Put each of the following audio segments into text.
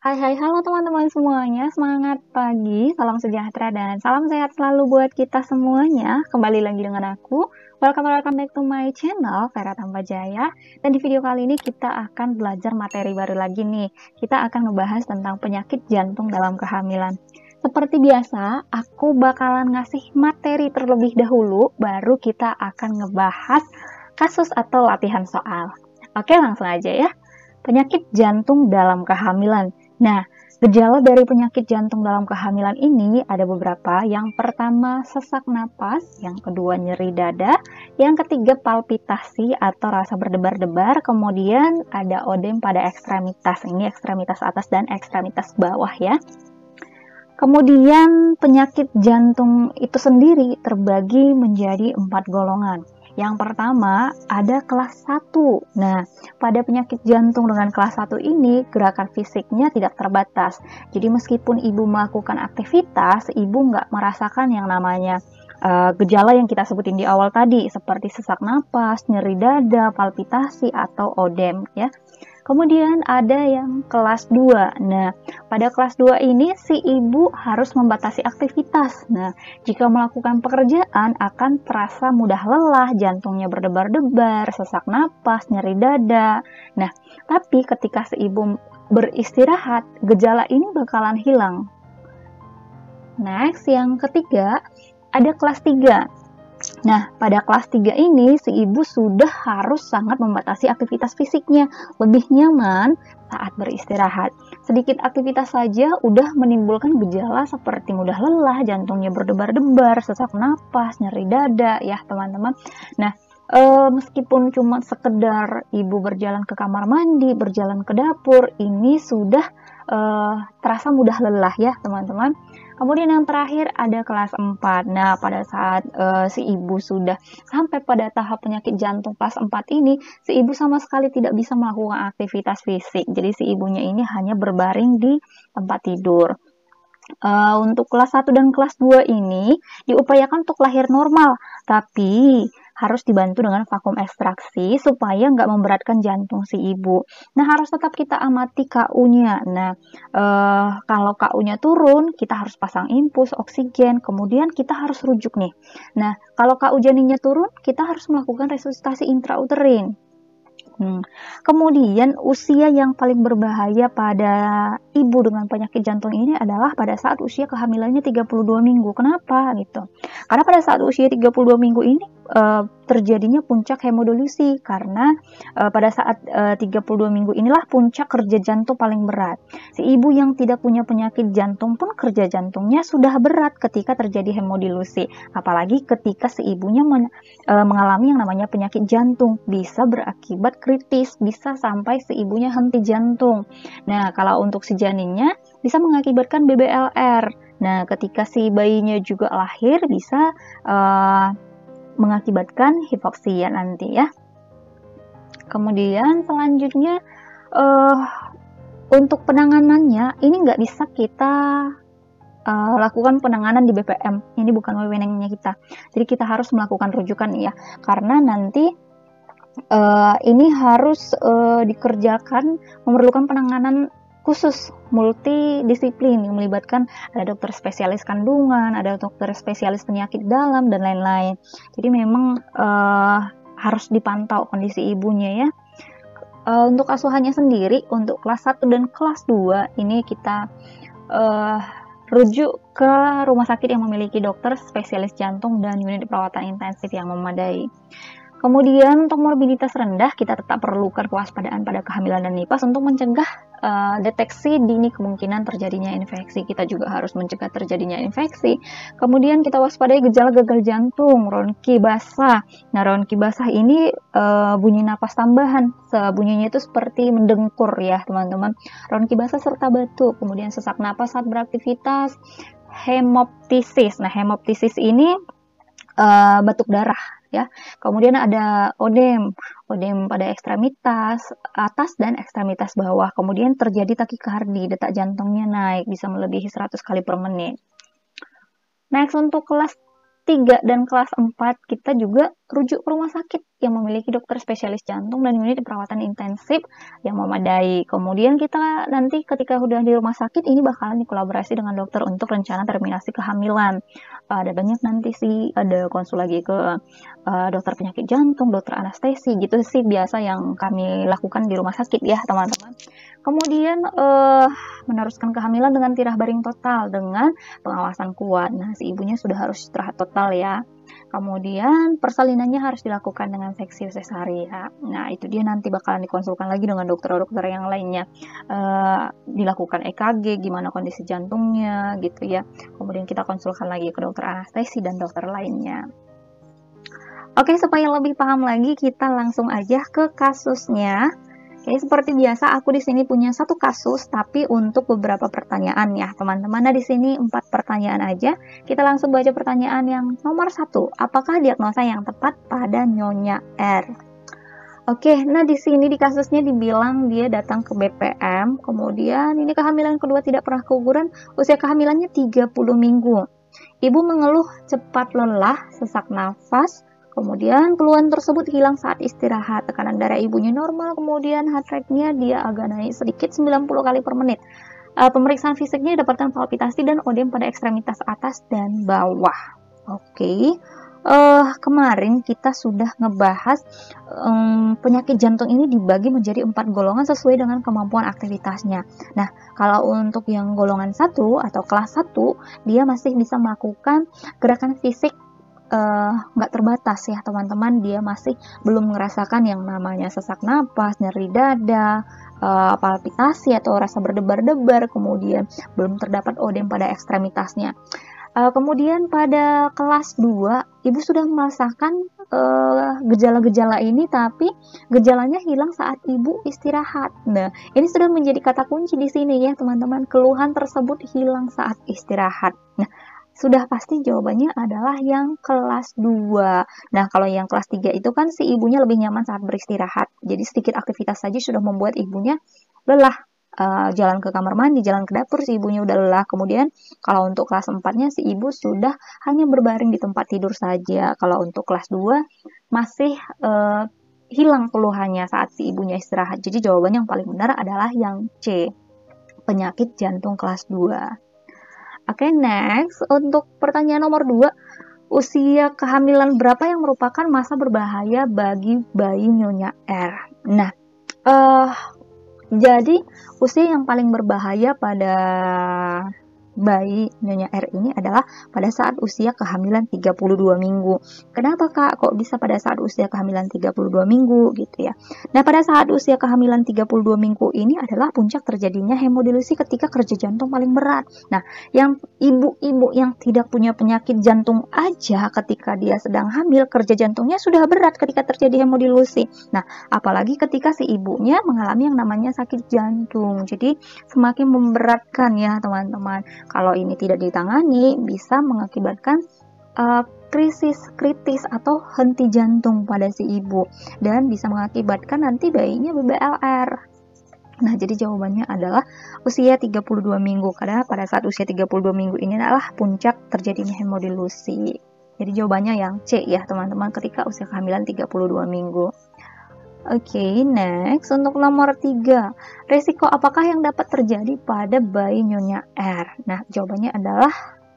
Hai hai, halo teman-teman semuanya, semangat pagi, salam sejahtera dan salam sehat selalu buat kita semuanya. Kembali lagi dengan aku, welcome back to my channel, Vera Tambajaya. Dan di video kali ini kita akan belajar materi baru lagi nih. Kita akan membahas tentang penyakit jantung dalam kehamilan. Seperti biasa, aku bakalan ngasih materi terlebih dahulu, baru kita akan ngebahas kasus atau latihan soal. Oke, langsung aja ya. Penyakit jantung dalam kehamilan. Nah, gejala dari penyakit jantung dalam kehamilan ini ada beberapa. Yang pertama, sesak napas. Yang kedua, nyeri dada. Yang ketiga, palpitasi atau rasa berdebar-debar. Kemudian ada odem pada ekstremitas. Ini ekstremitas atas dan ekstremitas bawah ya. Kemudian penyakit jantung itu sendiri terbagi menjadi 4 golongan. Yang pertama, ada kelas 1. Nah, pada penyakit jantung dengan kelas 1 ini, gerakan fisiknya tidak terbatas. Jadi, meskipun ibu melakukan aktivitas, ibu nggak merasakan yang namanya gejala yang kita sebutin di awal tadi, seperti sesak napas, nyeri dada, palpitasi, atau odem, ya. Kemudian ada yang kelas 2. Nah, pada kelas 2 ini si ibu harus membatasi aktivitas. Nah, jika melakukan pekerjaan akan terasa mudah lelah, jantungnya berdebar-debar, sesak napas, nyeri dada. Nah, tapi ketika si ibu beristirahat, gejala ini bakalan hilang. Next, yang ketiga, ada kelas 3. Nah, pada kelas 3 ini, si ibu sudah harus sangat membatasi aktivitas fisiknya, lebih nyaman saat beristirahat. Sedikit aktivitas saja udah menimbulkan gejala seperti mudah lelah, jantungnya berdebar-debar, sesak napas, nyeri dada, ya teman-teman. Nah, meskipun cuma sekedar ibu berjalan ke kamar mandi, berjalan ke dapur, ini sudah terasa mudah lelah ya teman-teman. Kemudian yang terakhir ada kelas 4. Nah, pada saat si ibu sudah sampai pada tahap penyakit jantung kelas 4 ini, si ibu sama sekali tidak bisa melakukan aktivitas fisik. Jadi si ibunya ini hanya berbaring di tempat tidur. Untuk kelas 1 dan kelas 2 ini diupayakan untuk lahir normal, tapi harus dibantu dengan vakum ekstraksi supaya nggak memberatkan jantung si ibu. Nah, harus tetap kita amati KU-nya. Nah, kalau KU-nya turun, kita harus pasang infus, oksigen, kemudian kita harus rujuk nih. Nah, kalau KU janinnya turun, kita harus melakukan resusitasi intrauterin. Kemudian usia yang paling berbahaya pada ibu dengan penyakit jantung ini adalah pada saat usia kehamilannya 32 minggu. Kenapa gitu? Karena pada saat usia 32 minggu ini terjadinya puncak hemodilusi karena pada saat 32 minggu inilah puncak kerja jantung paling berat. Si ibu yang tidak punya penyakit jantung pun kerja jantungnya sudah berat ketika terjadi hemodilusi. Apalagi ketika si ibunya mengalami yang namanya penyakit jantung, bisa berakibat kritis, bisa sampai si ibunya henti jantung. Nah, kalau untuk si janinnya bisa mengakibatkan BBLR. Nah, ketika si bayinya juga lahir bisa mengakibatkan hipoksia nanti ya. Kemudian selanjutnya untuk penanganannya ini nggak bisa kita lakukan penanganan di BPM. Ini bukan wewenangnya kita. Jadi kita harus melakukan rujukan ya, karena nanti ini harus dikerjakan, memerlukan penanganan khusus multidisiplin yang melibatkan ada dokter spesialis kandungan, ada dokter spesialis penyakit dalam dan lain-lain. Jadi memang harus dipantau kondisi ibunya ya. Untuk asuhannya sendiri untuk kelas 1 dan kelas 2 ini kita rujuk ke rumah sakit yang memiliki dokter spesialis jantung dan unit perawatan intensif yang memadai. Kemudian untuk morbiditas rendah kita tetap perlukan kewaspadaan pada kehamilan dan nifas untuk mencegah deteksi dini kemungkinan terjadinya infeksi. Kita juga harus mencegah terjadinya infeksi. Kemudian kita waspadai gejala gagal jantung, ronki basah. Nah, ronki basah ini bunyi napas tambahan. Bunyinya itu seperti mendengkur ya teman-teman. Ronki basah serta batuk. Kemudian sesak napas saat beraktivitas. Hemoptisis. Nah, hemoptisis ini batuk darah ya. Kemudian ada odem pada ekstremitas atas dan ekstremitas bawah. Kemudian terjadi takikardi, detak jantungnya naik bisa melebihi 100 kali per menit. Next, untuk kelas 3 dan kelas 4 kita juga rujuk ke rumah sakit yang memiliki dokter spesialis jantung dan unit perawatan intensif yang memadai. Kemudian kita nanti ketika udah di rumah sakit ini bakalan dikolaborasi dengan dokter untuk rencana terminasi kehamilan. Ada banyak nanti sih, ada konsul lagi ke dokter penyakit jantung, dokter anestesi gitu sih biasa yang kami lakukan di rumah sakit ya teman-teman. Kemudian meneruskan kehamilan dengan tirah baring total dengan pengawasan kuat. Nah, si ibunya sudah harus istirahat total ya. Kemudian persalinannya harus dilakukan dengan seksi sesaria. Nah, itu dia nanti bakalan dikonsulkan lagi dengan dokter-dokter yang lainnya. Dilakukan EKG, gimana kondisi jantungnya gitu ya. Kemudian kita konsulkan lagi ke dokter anestesi dan dokter lainnya. Oke, supaya lebih paham lagi, kita langsung aja ke kasusnya. Oke, seperti biasa aku di sini punya satu kasus, tapi untuk beberapa pertanyaan ya, teman-teman. Nah, di sini 4 pertanyaan aja. Kita langsung baca pertanyaan yang nomor 1. Apakah diagnosa yang tepat pada Nyonya R? Oke, nah di sini di kasusnya dibilang dia datang ke BPM, kemudian ini kehamilan kedua tidak pernah keguguran, usia kehamilannya 30 minggu. Ibu mengeluh cepat lelah, sesak nafas, kemudian keluhan tersebut hilang saat istirahat. Tekanan darah ibunya normal, kemudian heart rate-nya dia agak naik sedikit 90 kali per menit. Pemeriksaan fisiknya didapatkan palpitasi dan odem pada ekstremitas atas dan bawah. Oke. Kemarin kita sudah ngebahas penyakit jantung ini dibagi menjadi 4 golongan sesuai dengan kemampuan aktivitasnya. Nah, kalau untuk yang golongan 1 atau kelas 1, dia masih bisa melakukan gerakan fisik nggak terbatas ya teman-teman. Dia masih belum merasakan yang namanya sesak napas, nyeri dada, palpitasi atau rasa berdebar-debar, kemudian belum terdapat odem pada ekstremitasnya. Kemudian pada kelas 2, ibu sudah merasakan gejala-gejala ini, tapi gejalanya hilang saat ibu istirahat. Nah, ini sudah menjadi kata kunci di sini ya teman-teman. Keluhan tersebut hilang saat istirahat. Nah, sudah pasti jawabannya adalah yang kelas 2. Nah, kalau yang kelas 3 itu kan si ibunya lebih nyaman saat beristirahat. Jadi sedikit aktivitas saja sudah membuat ibunya lelah. Jalan ke kamar mandi, jalan ke dapur, si ibunya udah lelah. Kemudian kalau untuk kelas 4-nya si ibu sudah hanya berbaring di tempat tidur saja. Kalau untuk kelas 2 masih hilang keluhannya saat si ibunya istirahat. Jadi jawabannya yang paling benar adalah yang C, penyakit jantung kelas 2. Oke, next. Untuk pertanyaan nomor 2, usia kehamilan berapa yang merupakan masa berbahaya bagi bayi Nyonya R? Nah, jadi usia yang paling berbahaya pada bayi Nyonya R ini adalah pada saat usia kehamilan 32 minggu. Kenapa Kak? Kok bisa pada saat usia kehamilan 32 minggu gitu ya? Nah, pada saat usia kehamilan 32 minggu ini adalah puncak terjadinya hemodilusi ketika kerja jantung paling berat. Nah, yang ibu-ibu yang tidak punya penyakit jantung aja ketika dia sedang hamil, kerja jantungnya sudah berat ketika terjadi hemodilusi. Nah, apalagi ketika si ibunya mengalami yang namanya sakit jantung. Jadi, semakin memberatkan ya teman-teman. Kalau ini tidak ditangani, bisa mengakibatkan krisis kritis atau henti jantung pada si ibu dan bisa mengakibatkan nanti bayinya BBLR. Nah, jadi jawabannya adalah usia 32 minggu karena pada saat usia 32 minggu ini adalah puncak terjadinya hemodilusi. Jadi jawabannya yang C ya teman-teman, ketika usia kehamilan 32 minggu. Oke, next. Untuk nomor 3, resiko apakah yang dapat terjadi pada bayi Nyonya R? Nah, jawabannya adalah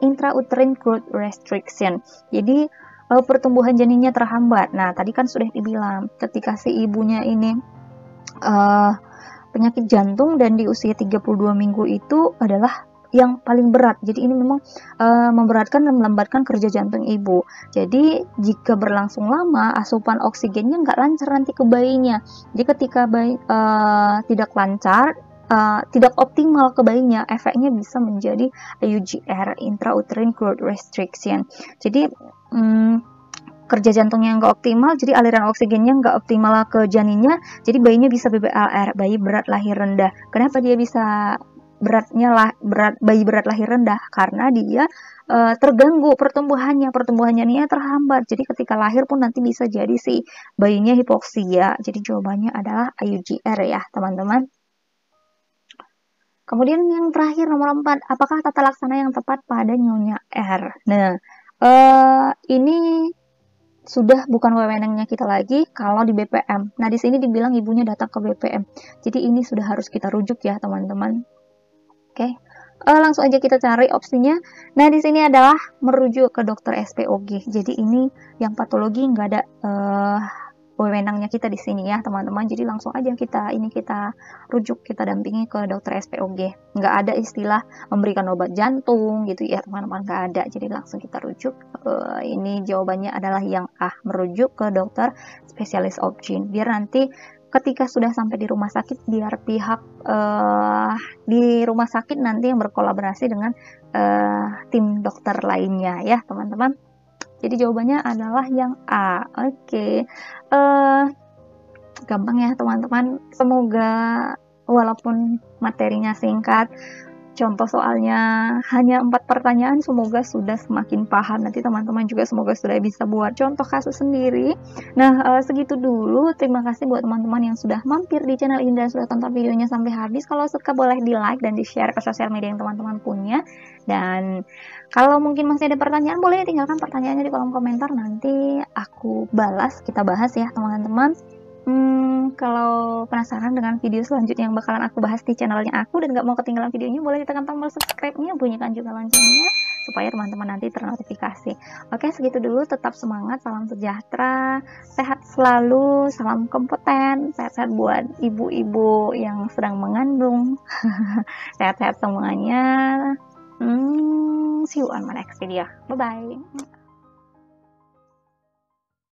intrauterine growth restriction. Jadi, pertumbuhan janinnya terhambat. Nah, tadi kan sudah dibilang, ketika si ibunya ini penyakit jantung dan di usia 32 minggu itu adalah yang paling berat. Jadi ini memang memberatkan dan melambatkan kerja jantung ibu. Jadi jika berlangsung lama, asupan oksigennya nggak lancar nanti ke bayinya. Jadi ketika bayi tidak lancar, tidak optimal ke bayinya, efeknya bisa menjadi IUGR, intrauterine growth restriction. Jadi kerja jantungnya nggak optimal, jadi aliran oksigennya nggak optimal ke janinnya, jadi bayinya bisa BBLR, bayi berat lahir rendah. Kenapa dia bisa bayi berat lahir rendah? Karena dia terganggu pertumbuhannya janinnya terhambat. Jadi ketika lahir pun nanti bisa jadi si bayinya hipoksia. Jadi jawabannya adalah IUGR ya teman-teman. Kemudian yang terakhir nomor 4, apakah tata laksana yang tepat pada Nyonya R? Nah, ini sudah bukan wewenangnya kita lagi kalau di BPM. Nah, di sini dibilang ibunya datang ke BPM. Jadi ini sudah harus kita rujuk ya, teman-teman. Oke. Langsung aja kita cari opsinya. Nah, di sini adalah merujuk ke dokter SPOG. Jadi ini yang patologi nggak ada wewenangnya kita di sini ya, teman-teman. Jadi langsung aja kita rujuk, kita dampingi ke dokter SPOG. Nggak ada istilah memberikan obat jantung gitu ya, teman-teman, nggak ada. Jadi langsung kita rujuk. Ini jawabannya adalah yang A, merujuk ke dokter spesialis obgyn. Biar nanti ketika sudah sampai di rumah sakit, biar pihak di rumah sakit nanti yang berkolaborasi dengan tim dokter lainnya ya, teman-teman. Jadi jawabannya adalah yang A. Oke. Gampang ya, teman-teman. Semoga walaupun materinya singkat, contoh soalnya hanya 4 pertanyaan, semoga sudah semakin paham. Nanti teman-teman juga semoga sudah bisa buat contoh kasus sendiri. Nah, segitu dulu. Terima kasih buat teman-teman yang sudah mampir di channel ini dan sudah tonton videonya sampai habis. Kalau suka boleh di like dan di share ke sosial media yang teman-teman punya. Dan kalau mungkin masih ada pertanyaan, boleh tinggalkan pertanyaannya di kolom komentar. Nanti aku balas, kita bahas ya, teman-teman. Kalau penasaran dengan video selanjutnya yang bakalan aku bahas di channelnya aku dan gak mau ketinggalan videonya, boleh ditekan tombol subscribe-nya, bunyikan juga loncengnya supaya teman-teman nanti ternotifikasi. Oke, segitu dulu. Tetap semangat, salam sejahtera, sehat selalu, salam kompeten, sehat-sehat buat ibu-ibu yang sedang mengandung. Sehat-sehat semuanya. See you on my next video. Bye-bye.